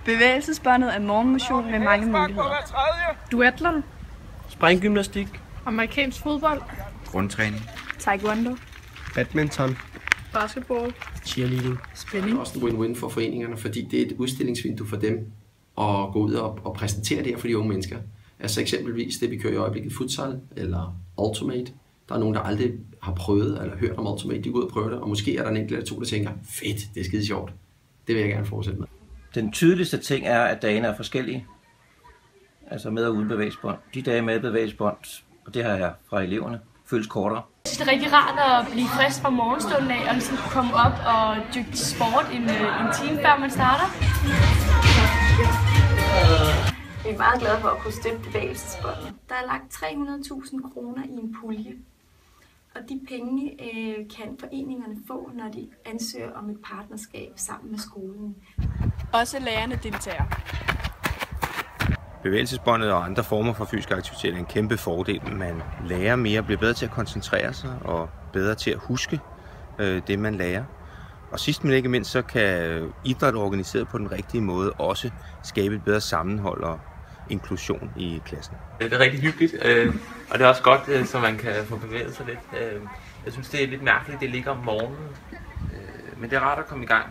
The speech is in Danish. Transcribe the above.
Bevægelsesbåndet er morgenmotion med mange muligheder. Duatlon, springgymnastik, amerikansk fodbold, grundtræning, taekwondo, badminton, basketball, cheerleading. spænding. Det er også en win-win for foreningerne, fordi det er et udstillingsvindue for dem at gå ud og præsentere det her for de unge mennesker. Altså eksempelvis det, vi kører i øjeblikket, futsal eller Ultimate. Der er nogen, der aldrig har prøvet eller hørt om Ultimate. De går ud og prøver det, og måske er der en enkelt eller to, der tænker, fedt, det er skide sjovt. Det vil jeg gerne fortsætte med. Den tydeligste ting er, at dagene er forskellige. Altså med og uden bevægelsesbånd. De dage med bevægelsesbånd, og det har jeg fra eleverne, føles kortere. Det er rigtig rart at blive frisk fra morgenstunden af og ligesom komme op og dyrke sport en time før man starter. Vi er meget glade for at kunne støtte bevægelsesbåndet. Der er lagt 300.000 kroner i en pulje, og de penge kan foreningerne få, når de ansøger om et partnerskab sammen med skolen. Også lærerne deltager. Bevægelsesbåndet og andre former for fysisk aktivitet er en kæmpe fordel. Man lærer mere, bliver bedre til at koncentrere sig og bedre til at huske det, man lærer. Og sidst men ikke mindst, så kan idræt organiseret på den rigtige måde også skabe et bedre sammenhold og inklusion i klassen. Det er rigtig hyggeligt, og det er også godt, så man kan få bevæget sig lidt. Jeg synes, det er lidt mærkeligt, det ligger om morgenen, men det er rart at komme i gang.